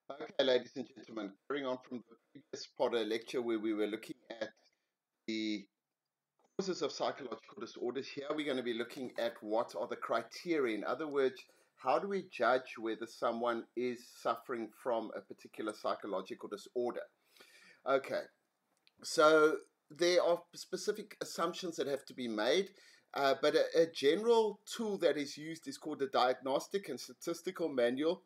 Okay, ladies and gentlemen, carrying on from the previous part of the lecture where we were looking at the causes of psychological disorders, here we're going to be looking at what are the criteria. In other words, how do we judge whether someone is suffering from a particular psychological disorder? Okay, so there are specific assumptions that have to be made, but a general tool that is used is called the Diagnostic and Statistical Manual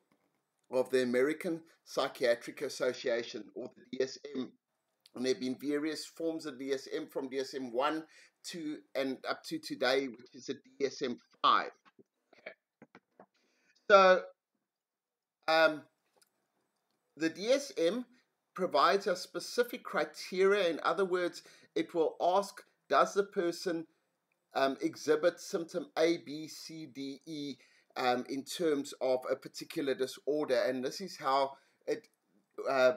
of the American Psychiatric Association, or the DSM. And there have been various forms of DSM from DSM 1 to and up to today, which is a DSM 5. Okay. So um, the DSM provides a specific criteria. In other words, it will ask, does the person exhibit symptom A, B, C, D, E in terms of a particular disorder? And this is how it uh,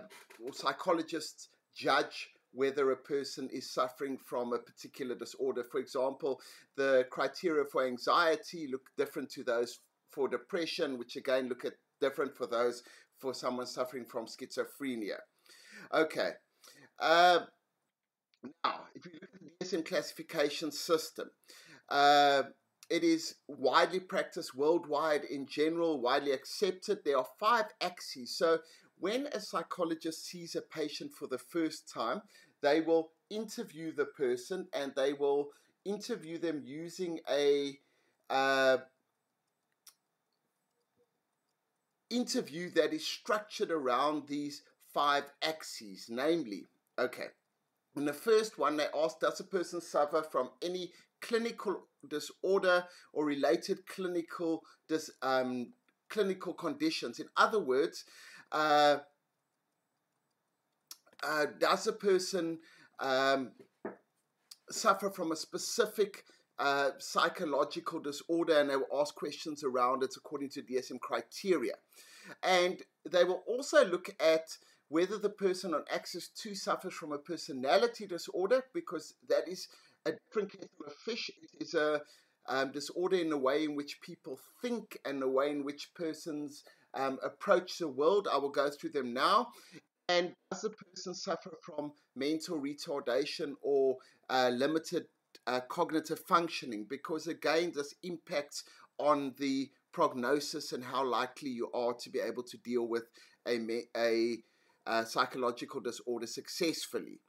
psychologists judge whether a person is suffering from a particular disorder. For example, the criteria for anxiety look different to those for depression, which again look at different for those for someone suffering from schizophrenia. Okay. Uh, Now, if you look at the DSM classification system, uh, it is widely practiced worldwide in general, widely accepted. There are 5 axes. So when a psychologist sees a patient for the first time, they will interview the person and they will interview them using a uh, interview that is structured around these 5 axes, namely, okay, in the first one, they ask, does a person suffer from any clinical disorder or related clinical conditions? In other words, uh, does a person um, suffer from a specific psychological disorder? And they will ask questions around it according to DSM criteria. And they will also look at whether the person on axis 2 suffers from a personality disorder, because that is a different kettle of fish. It is a disorder in the way in which people think and the way in which persons approach the world. I will go through them now. And does the person suffer from mental retardation or limited cognitive functioning? Because again, this impacts on the prognosis and how likely you are to be able to deal with a psychological disorder successfully.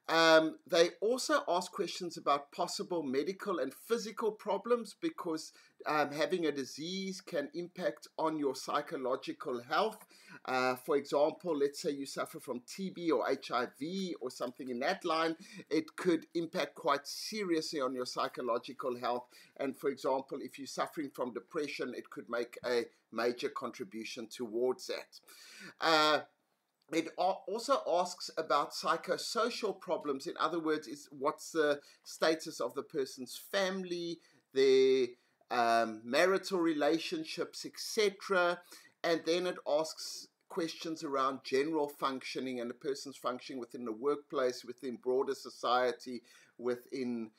They also ask questions about possible medical and physical problems, because having a disease can impact on your psychological health. For example, let's say you suffer from TB or HIV or something in that line, it could impact quite seriously on your psychological health. And for example, if you're suffering from depression, it could make a major contribution towards that. It also asks about psychosocial problems. In other words, is what's the status of the person's family, their marital relationships, etc. And then it asks questions around general functioning and the person's functioning within the workplace, within broader society, within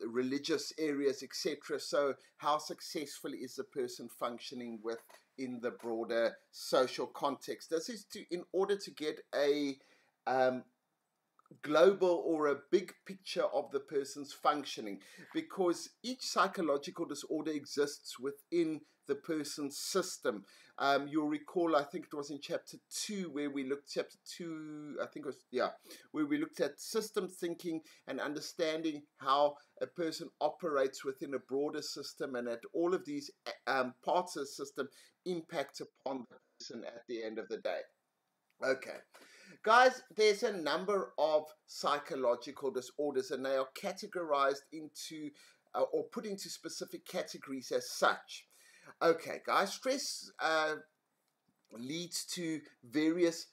religious areas, etc. So how successfully is the person functioning within the broader social context? This is in order to get a global or a big picture of the person's functioning, because each psychological disorder exists within the person's system. You'll recall, I think it was in chapter 2 where we looked, chapter 2, I think it was, yeah, where we looked at system thinking and understanding how a person operates within a broader system, and that all of these parts of the system impact upon the person at the end of the day. Okay. Guys, there's a number of psychological disorders, and they are categorized into or put into specific categories as such. Okay, guys, stress leads to various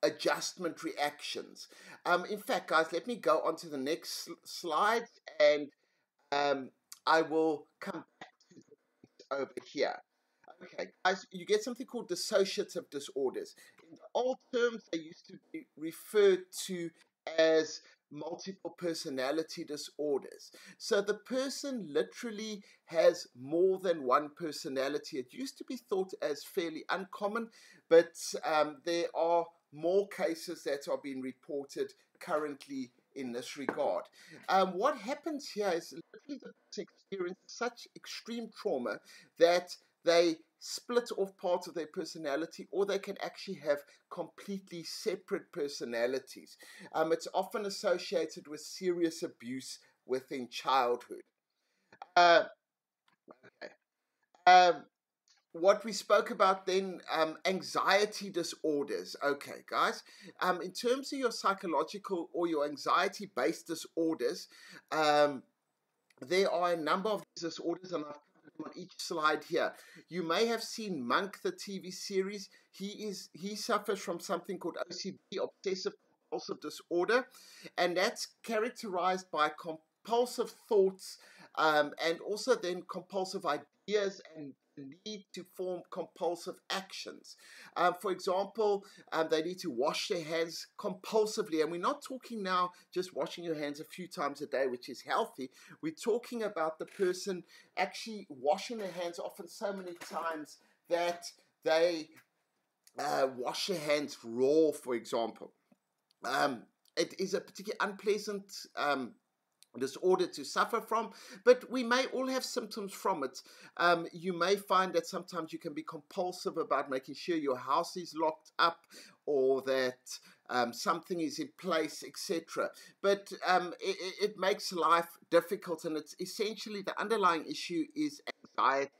adjustment reactions. In fact, guys, let me go on to the next slide, and I will come back to this over here. Okay, guys, you get something called dissociative disorders. In the old terms, they used to be referred to as multiple personality disorders. So the person literally has more than one personality. It used to be thought as fairly uncommon, but there are more cases that are being reported currently in this regard. What happens here is literally the person experiences such extreme trauma that they split off parts of their personality, or they can actually have completely separate personalities. It's often associated with serious abuse within childhood. Uh, okay. What we spoke about then, anxiety disorders. Okay, guys, in terms of your psychological or your anxiety-based disorders, there are a number of these disorders, and I've covered them on each slide here. You may have seen Monk, the TV series. He suffers from something called OCD, obsessive compulsive disorder, and that's characterized by compulsive thoughts, and also then compulsive ideas and need to form compulsive actions. For example, they need to wash their hands compulsively. And we're not talking now just washing your hands a few times a day, which is healthy. We're talking about the person actually washing their hands often so many times that they wash their hands raw, for example. It is a particularly unpleasant disorder to suffer from, but we may all have symptoms from it. You may find that sometimes you can be compulsive about making sure your house is locked up, or that something is in place, etc. But it makes life difficult, and it's essentially the underlying issue is anxiety.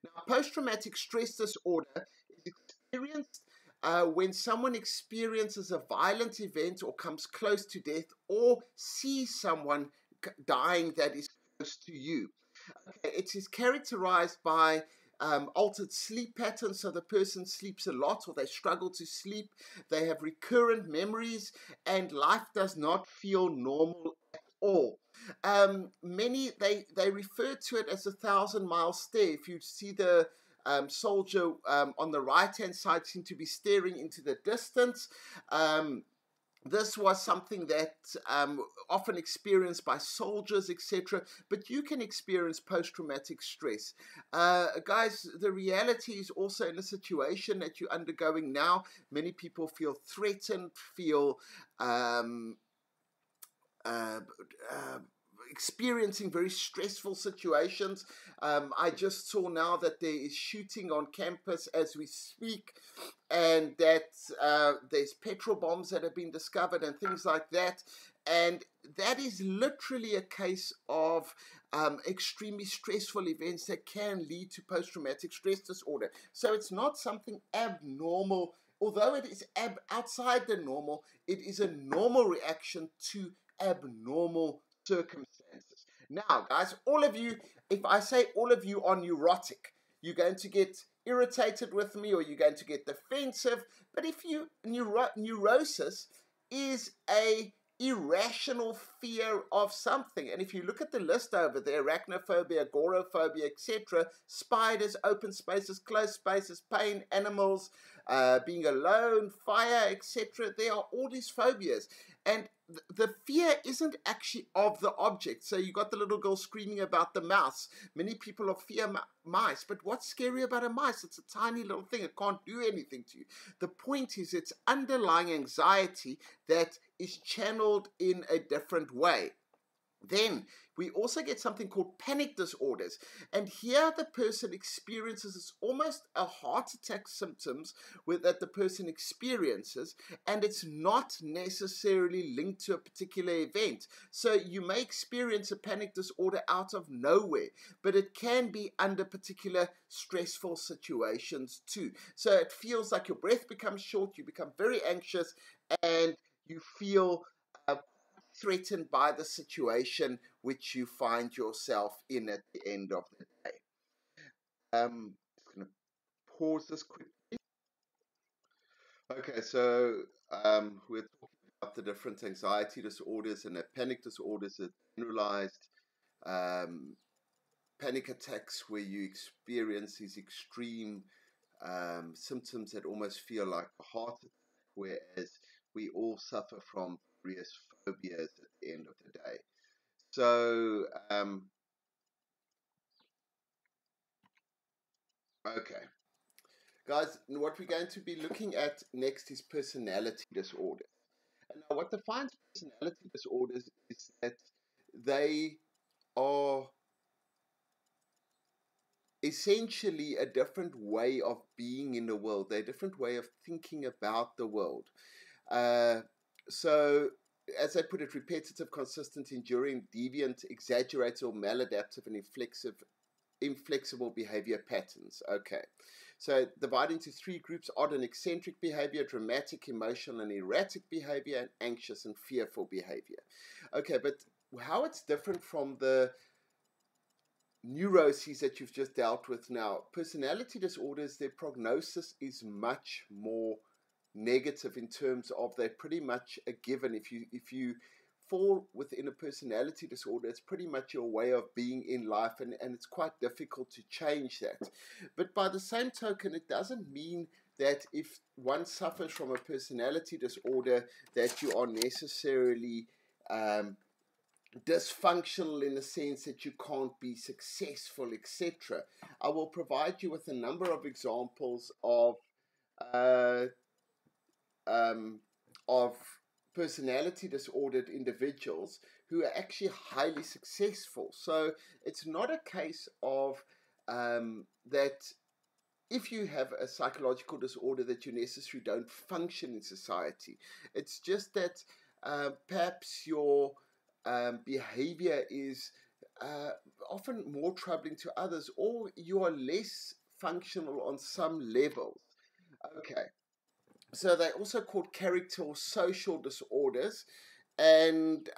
Now, post-traumatic stress disorder is experienced when someone experiences a violent event or comes close to death, or sees someone dying that is close to you. Okay, it is characterized by altered sleep patterns, so the person sleeps a lot or they struggle to sleep, they have recurrent memories, and life does not feel normal at all. Many they refer to it as a 1,000-mile stare. If you see the soldier on the right-hand side seem to be staring into the distance. This was something that often experienced by soldiers, etc. But you can experience post-traumatic stress. Guys, the reality is also in a situation that you're undergoing now, many people feel threatened, feel experiencing very stressful situations. I just saw now that there is shooting on campus as we speak, and that there's petrol bombs that have been discovered and things like that. And that is literally a case of extremely stressful events that can lead to post-traumatic stress disorder. So it's not something abnormal. Although it is outside the normal, it is a normal reaction to abnormal circumstances. Now, guys, all of you, if I say all of you are neurotic, you're going to get irritated with me, or you're going to get defensive. But if you neurosis is a irrational fear of something, and if you look at the list over there, arachnophobia, agoraphobia, etc., spiders, open spaces, closed spaces, pain, animals, being alone, fire, etc., there are all these phobias, and the fear isn't actually of the object. So you got the little girl screaming about the mouse. Many people are fear mice, but what's scary about a mouse? It's a tiny little thing. It can't do anything to you. The point is it's underlying anxiety that is channeled in a different way. Then we also get something called panic disorders. And here the person experiences, it's almost a heart attack symptoms that the person experiences, and it's not necessarily linked to a particular event. So you may experience a panic disorder out of nowhere, but it can be under particular stressful situations too. So it feels like your breath becomes short, you become very anxious, and you feel threatened by the situation which you find yourself in at the end of the day. Just going to pause this quickly. Okay, so we're talking about the different anxiety disorders, and panic disorders are generalized panic attacks where you experience these extreme symptoms that almost feel like a heart attack, whereas we all suffer from various phobias at the end of the day. So, okay. Guys, what we're going to be looking at next is personality disorders. And now, what defines personality disorders is that they are essentially a different way of being in the world. They're a different way of thinking about the world. Uh, so, as I put it, repetitive, consistent, enduring, deviant, exaggerated, or maladaptive and inflexible behavior patterns. Okay. So divide into three groups: odd and eccentric behavior, dramatic, emotional, and erratic behavior, and anxious and fearful behavior. Okay, but how it's different from the neuroses that you've just dealt with now. Personality disorders, their prognosis is much more negative in terms of they're pretty much a given. If you fall within a personality disorder, it's pretty much your way of being in life, and it's quite difficult to change that. But by the same token, it doesn't mean that if one suffers from a personality disorder that you are necessarily dysfunctional in the sense that you can't be successful, etc. I will provide you with a number of examples uh, of personality disordered individuals who are actually highly successful. So it's not a case of that if you have a psychological disorder that you necessarily don't function in society. It's just that perhaps your behavior is often more troubling to others, or you are less functional on some levels. Okay, so they're also called character or social disorders, and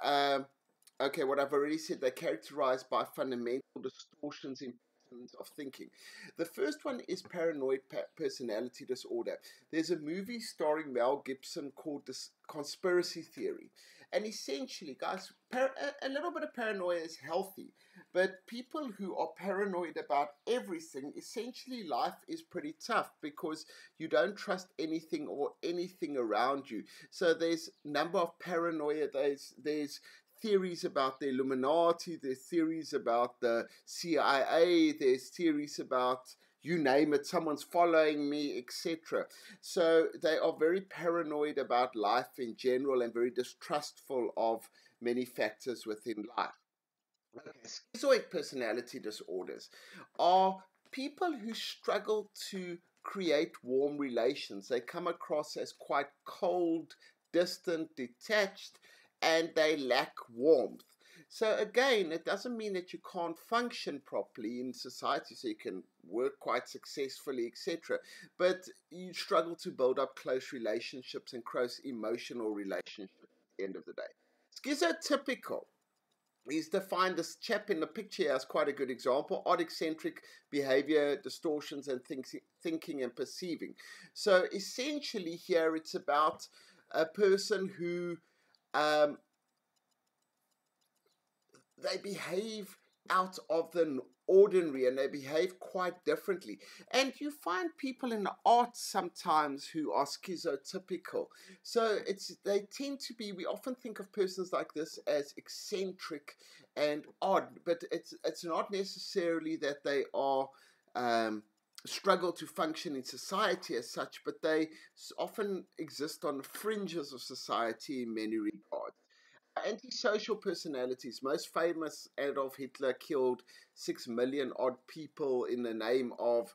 okay, what I've already said, they're characterized by fundamental distortions in patterns of thinking. The first one is paranoid personality disorder. There's a movie starring Mel Gibson called this Conspiracy Theory. And essentially, guys, a little bit of paranoia is healthy. But people who are paranoid about everything, essentially life is pretty tough because you don't trust anything or anything around you. So there's number of paranoia, there's theories about the Illuminati, there's theories about the CIA, there's theories about you name it, someone's following me, etc. So they are very paranoid about life in general and very distrustful of many factors within life. Okay, schizoid personality disorders are people who struggle to create warm relations. They come across as quite cold, distant, detached, and they lack warmth. So again, it doesn't mean that you can't function properly in society, so you can work quite successfully, etc. But you struggle to build up close relationships and close emotional relationships at the end of the day. Schizotypical. He's defined this chap in the picture as quite a good example: odd, eccentric behavior, distortions, and thinking and perceiving. So essentially, here it's about a person who they behave out of the ordinary and they behave quite differently. And you find people in the arts sometimes who are schizotypical. So they tend to be, we often think of persons like this as eccentric and odd, but it's not necessarily that they are struggle to function in society as such, but they often exist on the fringes of society in many regards. Antisocial personalities. Most famous, Adolf Hitler killed 6 million odd people in the name of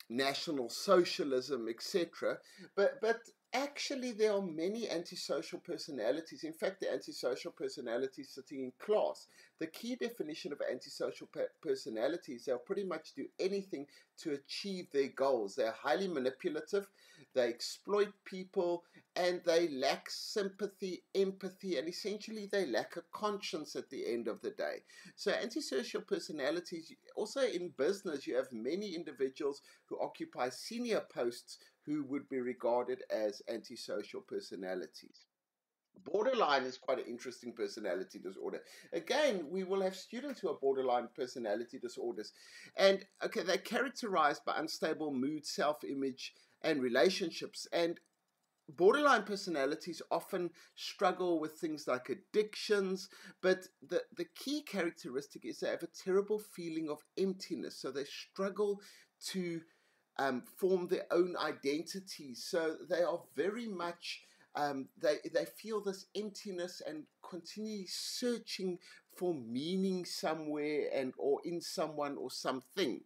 National Socialism, etc. But actually, there are many antisocial personalities. In fact, the antisocial personalities sitting in class. The key definition of antisocial personalities: they'll pretty much do anything to achieve their goals. They're highly manipulative. They exploit people, and they lack sympathy, empathy, and essentially they lack a conscience at the end of the day. So antisocial personalities, also in business, you have many individuals who occupy senior posts who would be regarded as antisocial personalities. Borderline is quite an interesting personality disorder. Again, we will have students who are borderline personality disorders. And okay, they're characterized by unstable mood, self-image, and relationships. And borderline personalities often struggle with things like addictions, but the key characteristic is they have a terrible feeling of emptiness. So they struggle to form their own identity. So they are very much, they feel this emptiness and continue searching for meaning somewhere and or in someone or something.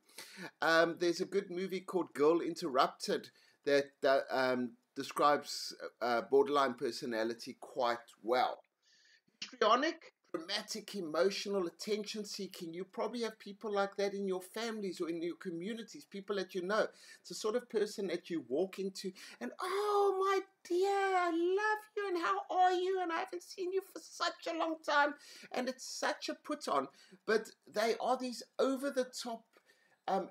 There's a good movie called Girl Interrupted that describes borderline personality quite well. Histrionic, dramatic, emotional, attention seeking. You probably have people like that in your families or in your communities, people that you know. It's the sort of person that you walk into and, oh, my dear, I love you, and how are you? And I haven't seen you for such a long time. And it's such a put on. But they are these over the top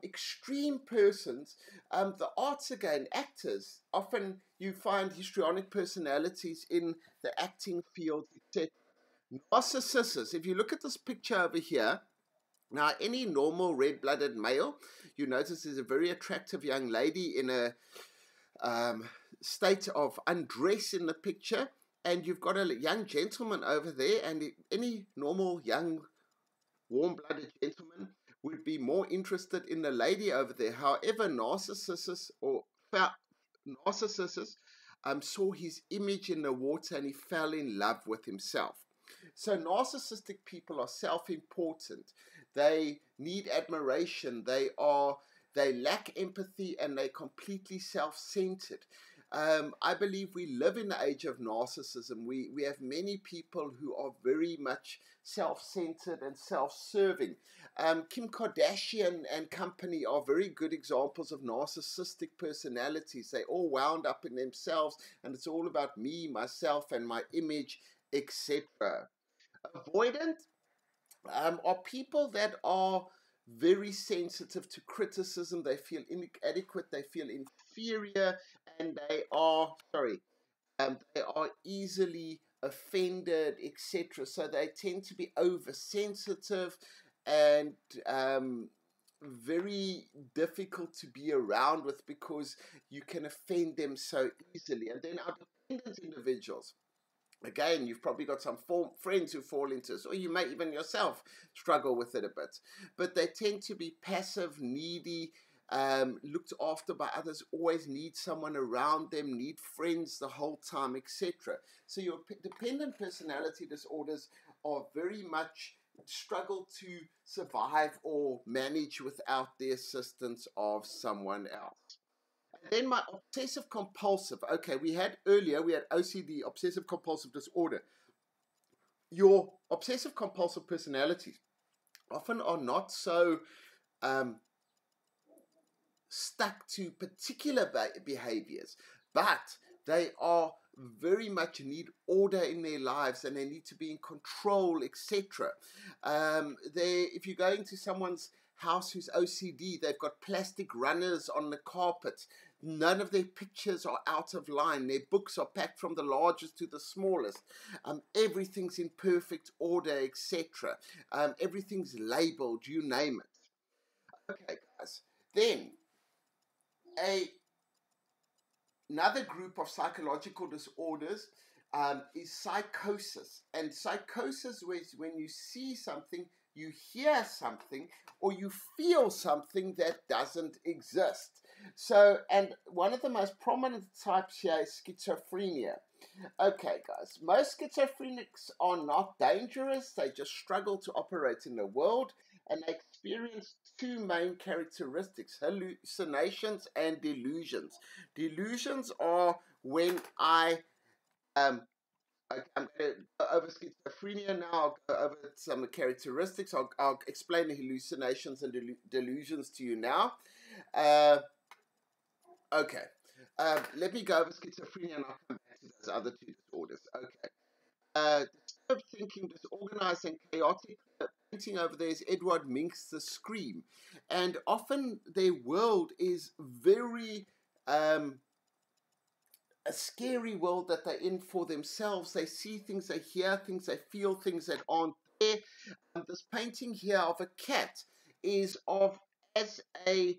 extreme persons. The arts again, actors, often you find histrionic personalities in the acting field, etc. Narcissus. If you look at this picture over here, now any normal red-blooded male, you notice there's a very attractive young lady in a state of undress in the picture, and you've got a young gentleman over there, and any normal young warm-blooded gentleman would be more interested in the lady over there. However, Narcissus saw his image in the water and he fell in love with himself. So narcissistic people are self-important. They need admiration. They lack empathy, and they're completely self-centered. I believe we live in the age of narcissism. We have many people who are very much self-centered and self-serving. Kim Kardashian and company are very good examples of narcissistic personalities. They all wound up in themselves, and it's all about me, myself, and my image, etc. Avoidant are people that are very sensitive to criticism. They feel inadequate, they feel inferior, and they are easily offended, etc. So they tend to be oversensitive and very difficult to be around with because you can offend them so easily. And then our dependent individuals. Again, you've probably got some friends who fall into this, or you may even yourself struggle with it a bit. But they tend to be passive, needy, looked after by others, always need someone around them, need friends the whole time, etc. So your dependent personality disorders are very much struggle to survive or manage without the assistance of someone else. Then my obsessive compulsive. Okay, we had OCD, obsessive compulsive disorder. Your obsessive compulsive personalities often are not so stuck to particular behaviors, but they are very much need order in their lives, and they need to be in control, etc. If you go into someone's house who's OCD, they've got plastic runners on the carpet. None of their pictures are out of line. Their books are packed from the largest to the smallest. Everything's in perfect order, etc. Everything's labeled, you name it. Okay, guys. Then, another group of psychological disorders is psychosis. And psychosis is when you see something, you hear something, or you feel something that doesn't exist. So, and one of the most prominent types here is schizophrenia. Okay, guys, most schizophrenics are not dangerous. They just struggle to operate in the world, and they experience two main characteristics: hallucinations and delusions. Delusions are when I'm going to go over schizophrenia now. I'll go over some characteristics. I'll explain the hallucinations and delusions to you now. Okay. Let me go over schizophrenia and I'll come back to those other two disorders. Okay. Disturbed thinking, disorganized and chaotic. Painting over there is Edward Minck's The Scream. And often their world is very a scary world that they're in for themselves. They see things, they hear things, they feel things that aren't there. This painting here of a cat is as a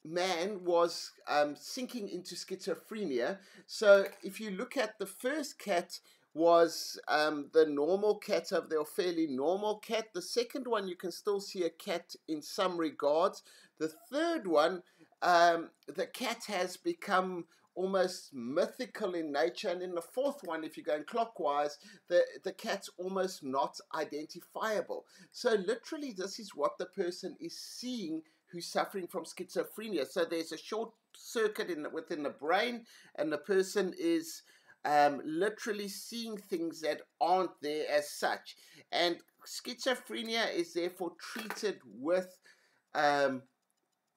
man was sinking into schizophrenia. So if you look at the first cat was the normal cat of their fairly normal cat. The second one, you can still see a cat in some regards. The third one, the cat has become almost mythical in nature. And in the fourth one, if you're going clockwise, the cat's almost not identifiable. So literally, this is what the person is seeing who's suffering from schizophrenia. So there's a short circuit within the brain, and the person is literally seeing things that aren't there as such. And schizophrenia is therefore treated with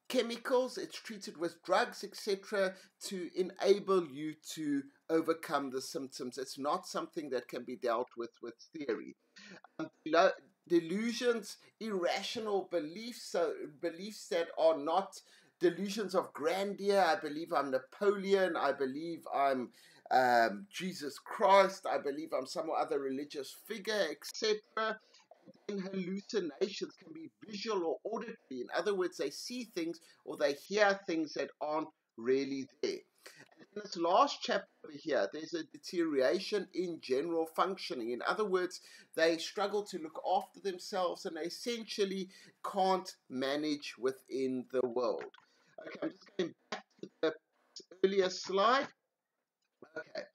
chemicals, it's treated with drugs, etc., to enable you to overcome the symptoms. It's not something that can be dealt with theory. Delusions, irrational beliefs, so beliefs that are not delusions of grandeur. I believe I'm Napoleon. I believe I'm Jesus Christ. I believe I'm some other religious figure, etc. And hallucinations can be visual or auditory. In other words, they see things or they hear things that aren't really there. In this last chapter over here, there's a deterioration in general functioning. In other words, they struggle to look after themselves and they essentially can't manage within the world. Okay, I'm just going back to the earlier slide. Okay.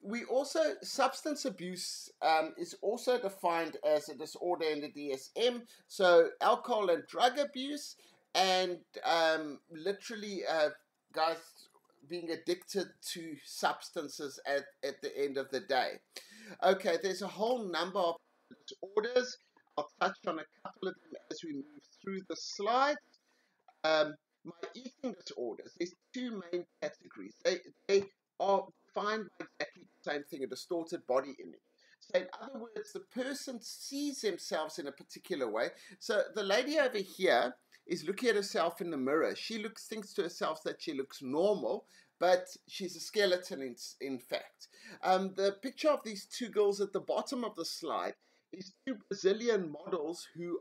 We also, substance abuse is also defined as a disorder in the DSM. So alcohol and drug abuse and literally guys being addicted to substances at the end of the day. Okay, there's a whole number of disorders. I'll touch on a couple of them as we move through the slides. My eating disorders, there's two main categories. They are defined by exactly the same thing, a distorted body image. So in other words, the person sees themselves in a particular way. So the lady over here is looking at herself in the mirror. She thinks to herself that she looks normal, but she's a skeleton in fact. The picture of these two girls at the bottom of the slide is two Brazilian models who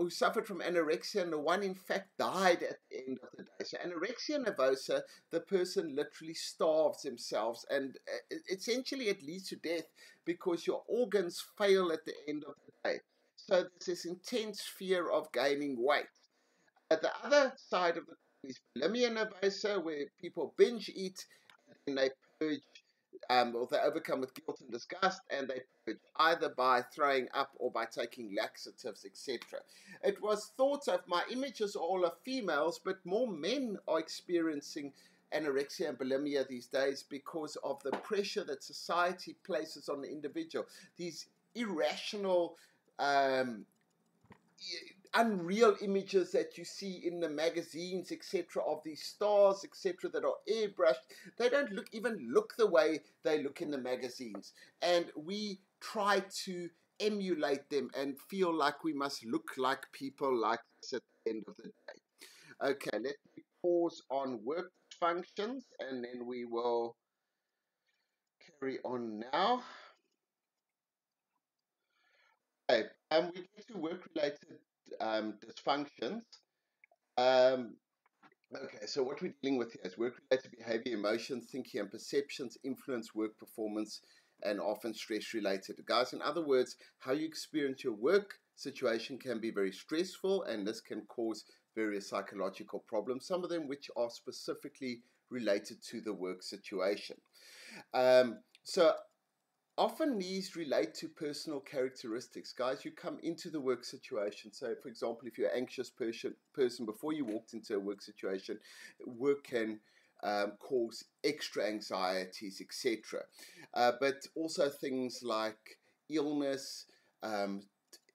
suffered from anorexia, and the one in fact died at the end of the day. So anorexia nervosa, the person literally starves themselves, and essentially it leads to death because your organs fail at the end of the day. So there's this intense fear of gaining weight. At the other side of the coin is bulimia nervosa, where people binge eat and they purge, or they overcome with guilt and disgust, and they purge either by throwing up or by taking laxatives, etc. It was thought of, my images all are females, but more men are experiencing anorexia and bulimia these days because of the pressure that society places on the individual. These irrational, unreal images that you see in the magazines, etc., of these stars, etc., that are airbrushed. They don't even look the way they look in the magazines. And we try to emulate them and feel like we must look like people like this at the end of the day. Okay, let me pause on work functions and then we will carry on now. Okay, we get to work-related dysfunctions. Okay, so what we're dealing with here is work-related behavior, emotions, thinking, and perceptions influence work performance and often stress-related. Guys, in other words, how you experience your work situation can be very stressful, and this can cause various psychological problems, some of them which are specifically related to the work situation. So often these relate to personal characteristics. Guys, you come into the work situation. So, for example, if you're an anxious person before you walked into a work situation, work can cause extra anxieties, etc. But also things like illness,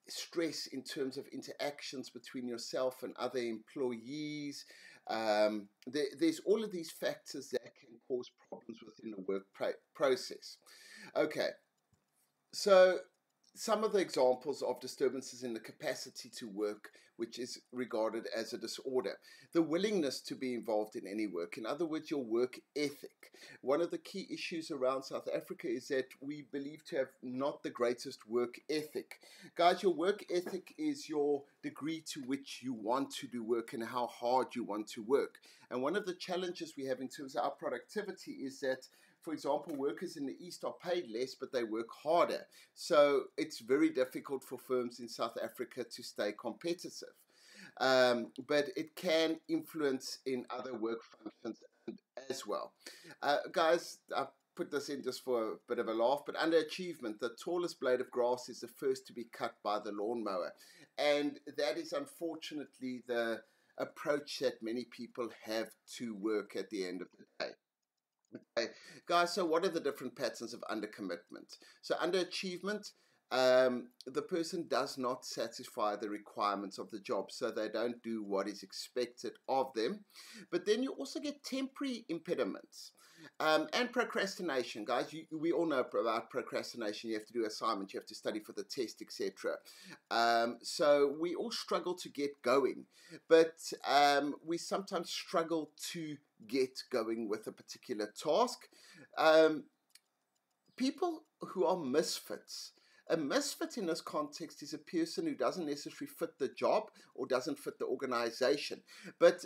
stress in terms of interactions between yourself and other employees. There's all of these factors that can cause problems within the work process. Okay, so some of the examples of disturbances in the capacity to work which is regarded as a disorder. The willingness to be involved in any work, in other words, your work ethic. One of the key issues around South Africa is that we believe to have not the greatest work ethic. Guys, your work ethic is your degree to which you want to do work and how hard you want to work. And one of the challenges we have in terms of our productivity is that, for example, workers in the East are paid less, but they work harder. So it's very difficult for firms in South Africa to stay competitive. But it can influence in other work functions as well. Guys, I put this in just for a bit of a laugh, but underachievement, the tallest blade of grass is the first to be cut by the lawnmower. And that is unfortunately the approach that many people have to work at the end of the day. Okay, guys, so what are the different patterns of undercommitment? So underachievement, the person does not satisfy the requirements of the job, so they don't do what is expected of them. But then you also get temporary impediments. And procrastination, guys. We all know about procrastination. You have to do assignments, you have to study for the test, etc. So we all struggle to get going, but we sometimes struggle to get going with a particular task. People who are misfits. A misfit in this context is a person who doesn't necessarily fit the job or doesn't fit the organization. But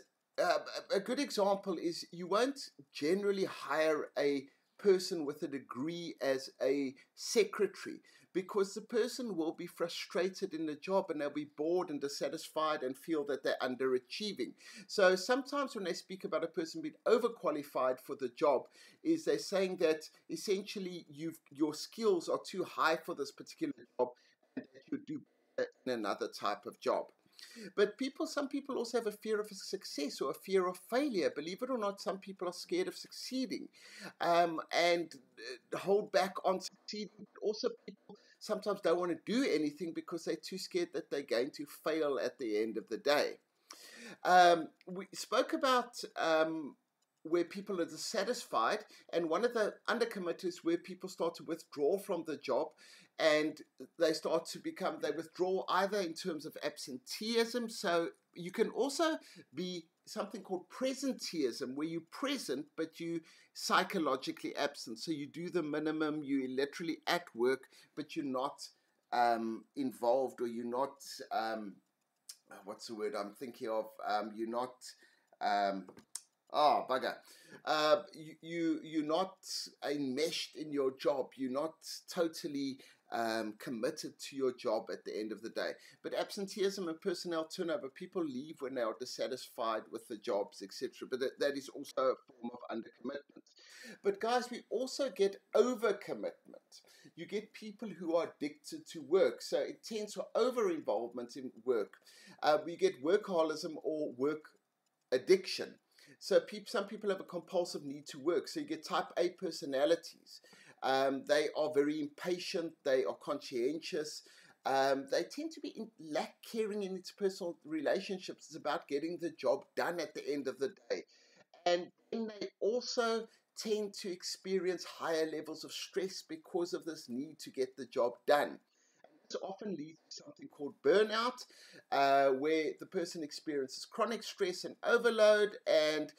a good example is you won't generally hire a person with a degree as a secretary, because the person will be frustrated in the job and they'll be bored and dissatisfied and feel that they're underachieving. So sometimes when they speak about a person being overqualified for the job, is they're saying that essentially your skills are too high for this particular job and that you do better in another type of job. But some people also have a fear of success or a fear of failure. Believe it or not, some people are scared of succeeding and hold back on succeeding. Also, people sometimes don't want to do anything because they're too scared that they're going to fail at the end of the day. We spoke about where people are dissatisfied, and one of the undercommitters where people start to withdraw from the job, and they withdraw either in terms of absenteeism. So you can also be something called presenteeism, where you're present but you psychologically absent. So you do the minimum, you're literally at work, but you're not involved, or you're not what's the word I'm thinking of? You're not bugger. You're not enmeshed in your job. You're not totally committed to your job at the end of the day. But absenteeism and personnel turnover, people leave when they are dissatisfied with the jobs, etc. But that is also a form of undercommitment. But guys, we also get overcommitment. You get people who are addicted to work. So it tends to over-involvement in work. We get workaholism or work addiction. So some people have a compulsive need to work. So you get type A personalities. They are very impatient. They are conscientious. They tend to be lack caring in its personal relationships. It's about getting the job done at the end of the day. And then they also tend to experience higher levels of stress because of this need to get the job done. This often leads to something called burnout, where the person experiences chronic stress and overload, and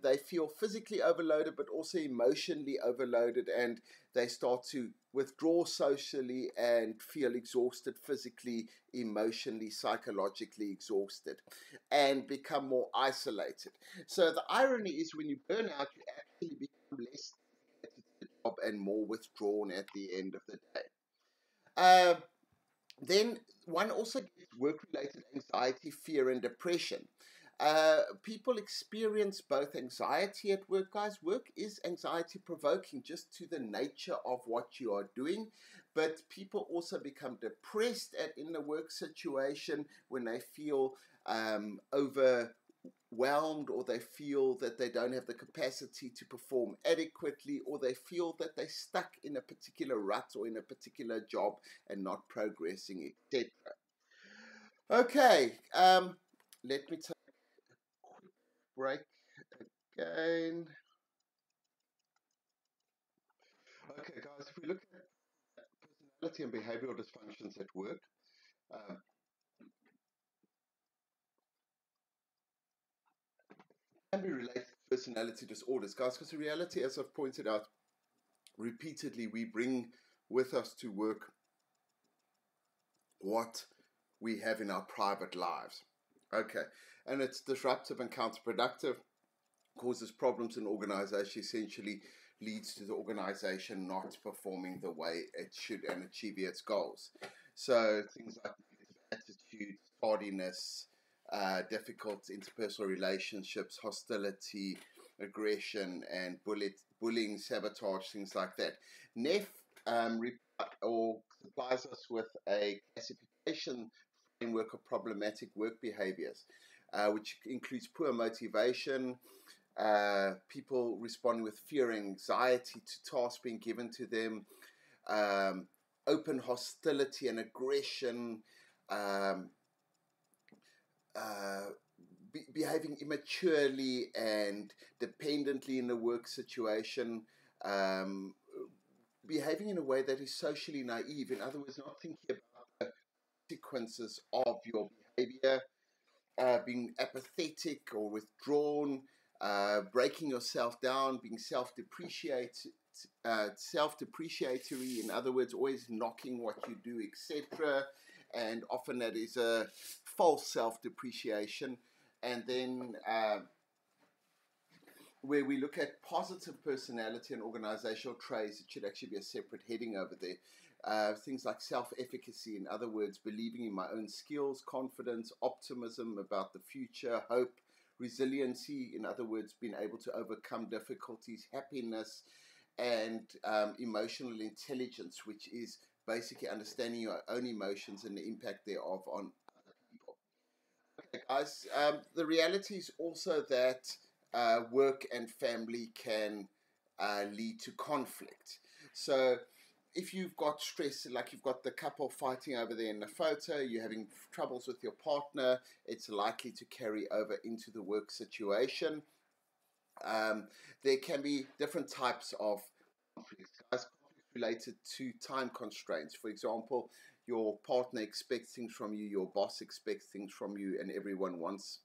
they feel physically overloaded but also emotionally overloaded, and they start to withdraw socially and feel exhausted physically, emotionally, psychologically exhausted, and become more isolated. So the irony is, when you burn out, you actually become less dedicated to the job and more withdrawn at the end of the day. Then one also gets work-related anxiety, fear, and depression. People experience both anxiety at work, guys. Work is anxiety provoking just to the nature of what you are doing, but people also become depressed in the work situation when they feel overwhelmed, or they feel that they don't have the capacity to perform adequately, or they feel that they're stuck in a particular rut or in a particular job and not progressing, etc. Okay, let me take a quick break again. Okay, guys, if we look at personality and behavioral dysfunctions at work, um, can be related to personality disorders, guys, because the reality, as I've pointed out repeatedly, we bring with us to work what we have in our private lives. Okay, and it's disruptive and counterproductive, causes problems in organization, essentially leads to the organization not performing the way it should and achieving its goals. So things like negative attitude, tardiness, difficult interpersonal relationships, hostility, aggression, and bullying, sabotage, things like that. Neff or supplies us with a classification framework of problematic work behaviors, which includes poor motivation, people responding with fear and anxiety to tasks being given to them, open hostility and aggression, behaving immaturely and dependently in a work situation, behaving in a way that is socially naive. In other words, not thinking about the consequences of your behavior, being apathetic or withdrawn, breaking yourself down, being self-depreciatory, in other words, always knocking what you do, etc. And often that is a false self-depreciation. And then where we look at positive personality and organizational traits, it should actually be a separate heading over there. Things like self-efficacy, in other words, believing in my own skills, confidence, optimism about the future, hope, resiliency, in other words, being able to overcome difficulties, happiness, and emotional intelligence, which is basically understanding your own emotions and the impact thereof on other people. Okay, guys, the reality is also that work and family can lead to conflict. So if you've got stress, like you've got the couple fighting over there in the photo, you're having troubles with your partner, it's likely to carry over into the work situation. There can be different types of conflicts. Guys, conflicts related to time constraints. For example, your partner expects things from you, your boss expects things from you, and everyone wants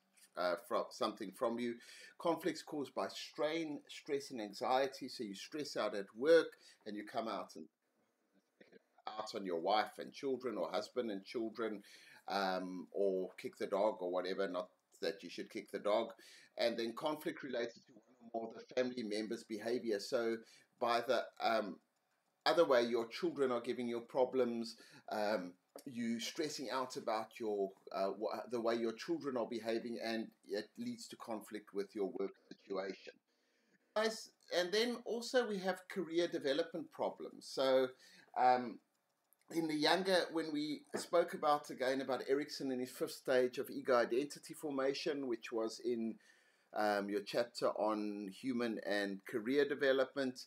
something from you. Conflicts caused by strain, stress, and anxiety. So you stress out at work and you come out on your wife and children, or husband and children, or kick the dog or whatever. Not that you should kick the dog. And then conflict related to one or more of the family members' behavior. So by the other way, your children are giving you problems. You stressing out about the way your children are behaving, and it leads to conflict with your work situation. Guys, and then also we have career development problems. So in the younger, when we spoke about Erikson in his fifth stage of ego identity formation, which was in your chapter on human and career development,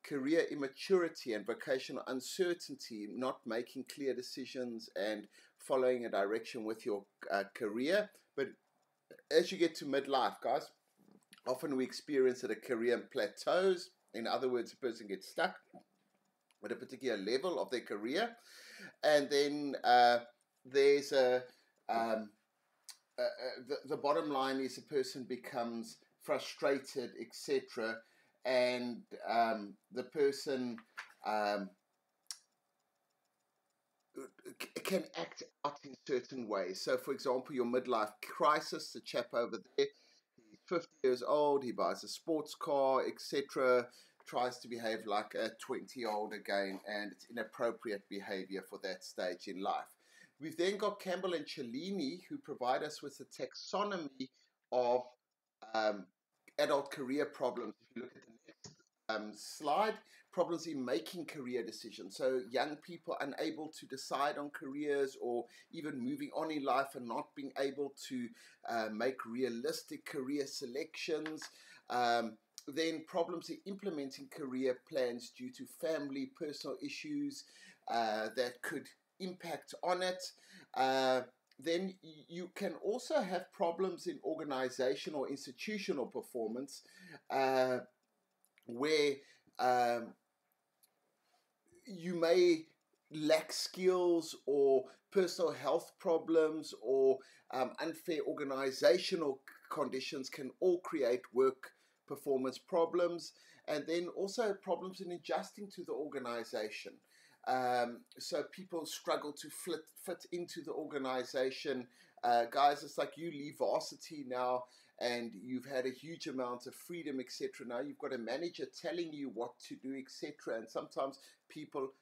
career immaturity and vocational uncertainty, not making clear decisions and following a direction with your career. But as you get to midlife, guys, often we experience that a career plateaus. In other words, a person gets stuck at a particular level of their career, and then there's the bottom line is a person becomes frustrated, etc., and the person can act out in certain ways. So, for example, your midlife crisis, the chap over there, he's 50 years old, he buys a sports car, etc., tries to behave like a 20-year-old again, and it's inappropriate behavior for that stage in life. We've then got Campbell and Cellini, who provide us with a taxonomy of adult career problems. If you look at the next slide, problems in making career decisions. So young people unable to decide on careers, or even moving on in life and not being able to make realistic career selections. Then problems in implementing career plans due to family, personal issues that could impact on it. Then you can also have problems in organizational or institutional performance, where you may lack skills or personal health problems, or unfair organizational conditions can all create work performance problems, and then also problems in adjusting to the organization. So people struggle to fit into the organization. Guys, it's like you leave varsity now and you've had a huge amount of freedom, etc. Now you've got a manager telling you what to do, etc. And sometimes people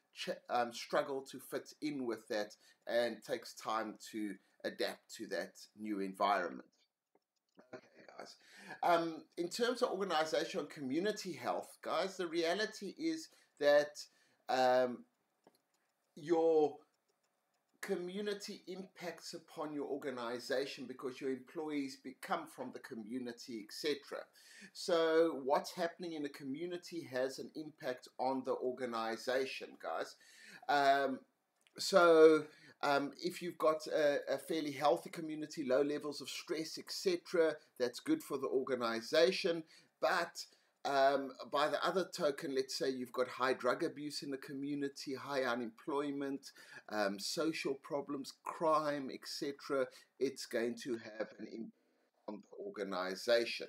struggle to fit in with that, and takes time to adapt to that new environment. Okay, guys. In terms of organizational and community health, guys, the reality is that um, your community impacts upon your organization because your employees come from the community, etc. So what's happening in the community has an impact on the organization, guys. If you've got a fairly healthy community, low levels of stress, etc., that's good for the organization. But by the other token, let's say you've got high drug abuse in the community, high unemployment, social problems, crime, etc., it's going to have an impact on the organization.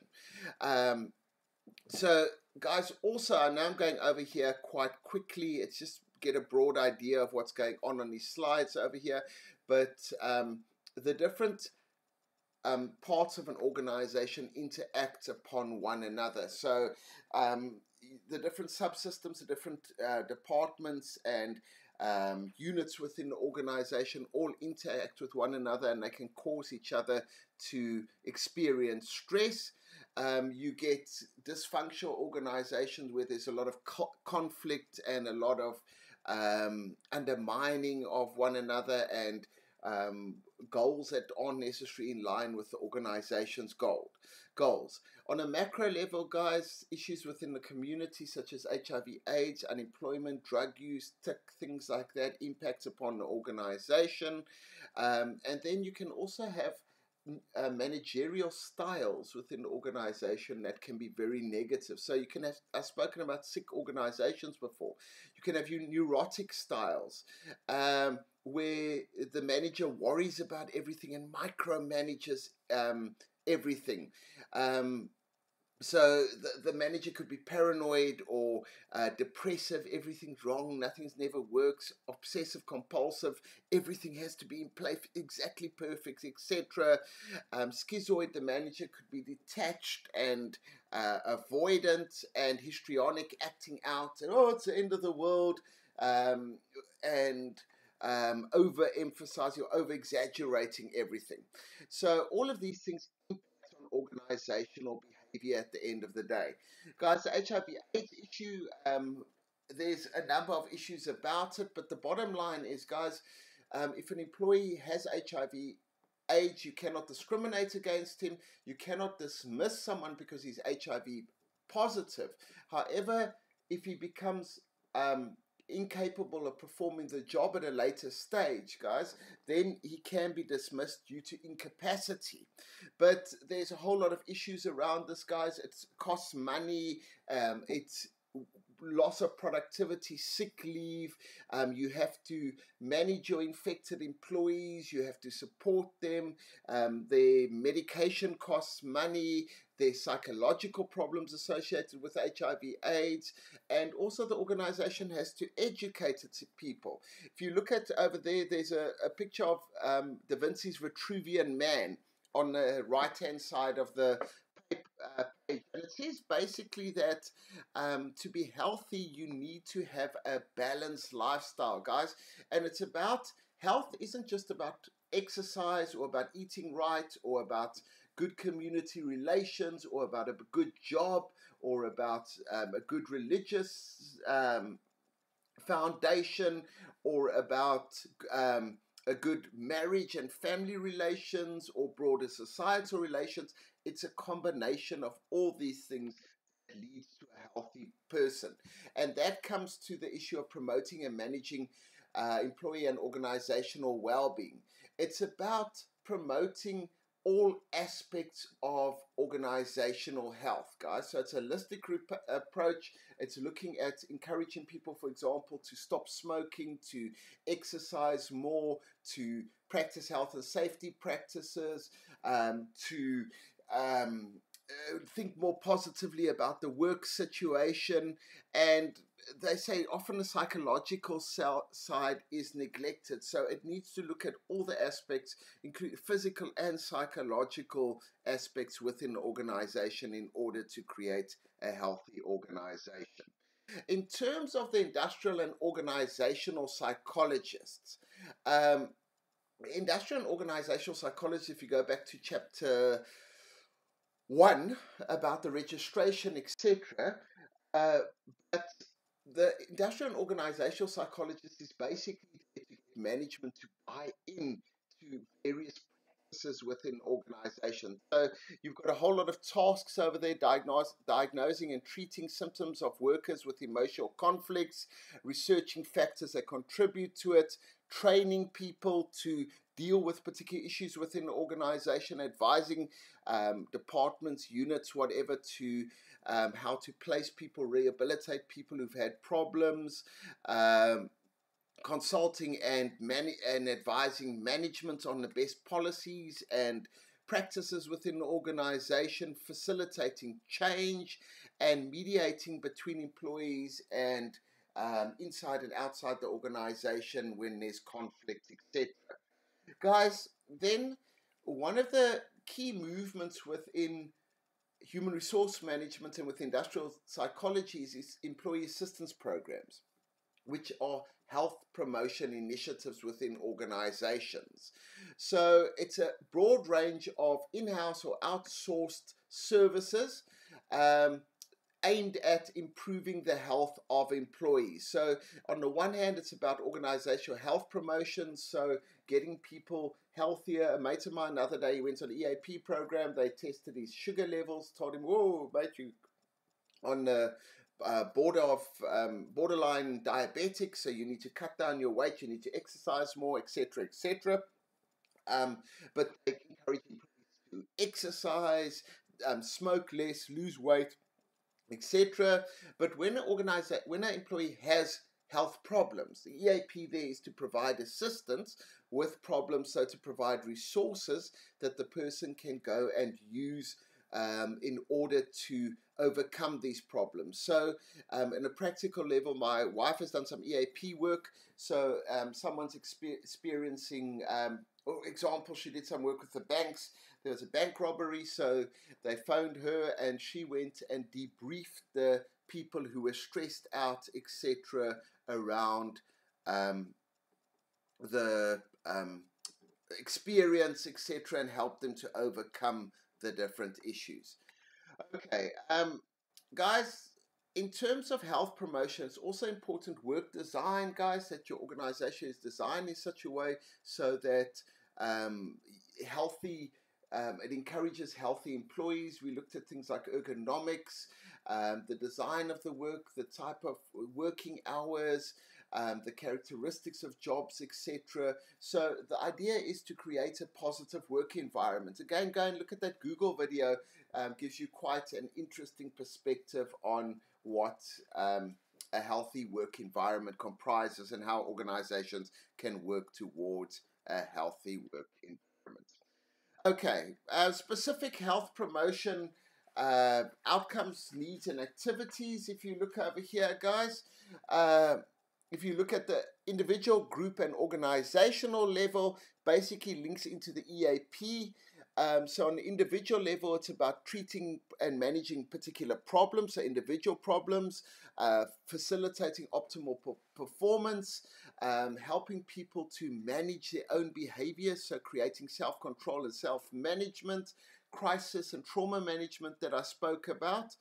So, guys, also, I know I'm going over here quite quickly. It's just get a broad idea of what's going on these slides over here. But the different parts of an organization interact upon one another. So the different subsystems, the different departments and units within the organization all interact with one another, and they can cause each other to experience stress. You get dysfunctional organizations where there's a lot of conflict and a lot of undermining of one another, and goals that aren't necessarily in line with the organization's goals. On a macro level, guys, issues within the community such as HIV/AIDS, unemployment, drug use, things like that impacts upon the organization. And then you can also have managerial styles within the organization that can be very negative. So you can have, I've spoken about sick organizations before. You can have neurotic styles where the manager worries about everything and micromanages everything. So the manager could be paranoid or depressive, everything's wrong, nothing's never works, obsessive compulsive, everything has to be in place exactly perfect, etc. Schizoid, the manager could be detached and avoidant and histrionic, acting out, and it's the end of the world, and overemphasizing or over-exaggerating everything. So all of these things impact on organizational behavior at the end of the day. Guys, the HIV/AIDS issue, there's a number of issues about it, but the bottom line is, guys, if an employee has HIV/AIDS, you cannot discriminate against him. You cannot dismiss someone because he's HIV positive. However, if he becomes incapable of performing the job at a later stage, guys, then he can be dismissed due to incapacity. But there's a whole lot of issues around this, guys. It costs money, it's loss of productivity, sick leave, you have to manage your infected employees, you have to support them, their medication costs money, there's psychological problems associated with HIV/AIDS, and also the organization has to educate its people. If you look at over there, there's a picture of Da Vinci's Vitruvian Man on the right-hand side of the page. And it says basically that to be healthy, you need to have a balanced lifestyle, guys. And it's about health isn't just about exercise or about eating right or about good community relations or about a good job or about a good religious foundation or about a good marriage and family relations or broader societal relations. It's a combination of all these things that leads to a healthy person. And that comes to the issue of promoting and managing employee and organizational well-being. It's about promoting all aspects of organizational health, guys. So it's a holistic approach. It's looking at encouraging people, for example, to stop smoking, to exercise more, to practice health and safety practices, to think more positively about the work situation, and they say often the psychological side is neglected, so it needs to look at all the aspects, including physical and psychological aspects within the organization in order to create a healthy organization. In terms of the industrial and organizational psychologists, industrial and organizational psychology, if you go back to chapter 1 about the registration, etc., but the industrial and organizational psychologist is basically to get management to buy in to various practices within organizations. So you've got a whole lot of tasks over there, diagnosing and treating symptoms of workers with emotional conflicts, researching factors that contribute to it, training people to deal with particular issues within the organization, advising departments, units, whatever, to how to place people, rehabilitate people who've had problems, consulting and advising management on the best policies and practices within the organization, facilitating change and mediating between employees and inside and outside the organization when there's conflict, etc. Guys, then one of the key movements within human resource management and with industrial psychologies is employee assistance programs, which are health promotion initiatives within organizations. So it's a broad range of in-house or outsourced services aimed at improving the health of employees. So on the one hand, it's about organizational health promotion, so getting people healthier. A mate of mine the other day, he went on an EAP program. They tested his sugar levels, told him, whoa, mate, you on the border of borderline diabetic, so you need to cut down your weight, you need to exercise more, etc., etc. But they encourage employees to exercise, smoke less, lose weight, etc. But when an employee has health problems, the EAP there is to provide assistance with problems, so to provide resources that the person can go and use in order to overcome these problems. So in a practical level, my wife has done some EAP work. So someone's experiencing, example, she did some work with the banks. There was a bank robbery, so they phoned her and she went and debriefed the people who were stressed out, etc., around the experience, etc., and helped them to overcome the different issues. Okay, guys, in terms of health promotion, it's also important work design, guys, that your organization is designed in such a way so that it encourages healthy employees. We looked at things like ergonomics, the design of the work, the type of working hours, the characteristics of jobs, etc. So the idea is to create a positive work environment. Again, go and look at that Google video. Gives you quite an interesting perspective on what a healthy work environment comprises and how organizations can work towards a healthy work environment. Okay, specific health promotion outcomes, needs, and activities. If you look over here, guys, if you look at the individual, group, and organizational level, basically links into the EAP. So on the individual level, it's about treating and managing particular problems, so individual problems, facilitating optimal performance, helping people to manage their own behavior, so creating self-control and self-management, crisis and trauma management that I spoke about.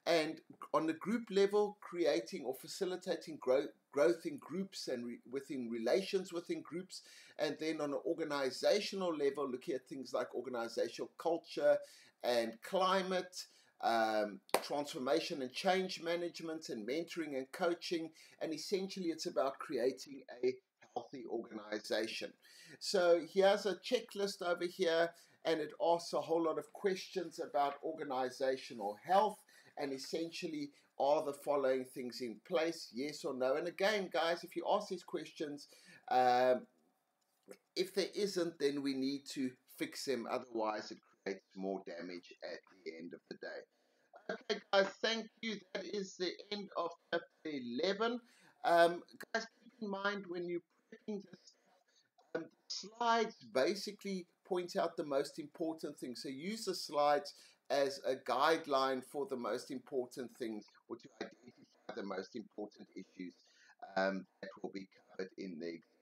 And on the group level, creating or facilitating growth in groups and within relations within groups. And then on an organizational level, looking at things like organizational culture and climate, transformation and change management, and mentoring and coaching. And essentially, it's about creating a healthy organization. So here's a checklist over here, and it asks a whole lot of questions about organizational health. And essentially, are the following things in place, yes or no? And again, guys, if you ask these questions, if there isn't, then we need to fix them. Otherwise, it creates more damage at the end of the day. Okay, guys, thank you. That is the end of chapter 11. Guys, keep in mind when you're prepping this, the slides basically point out the most important things. So use the slides as a guideline for the most important things, or to identify the most important issues that will be covered in the exam.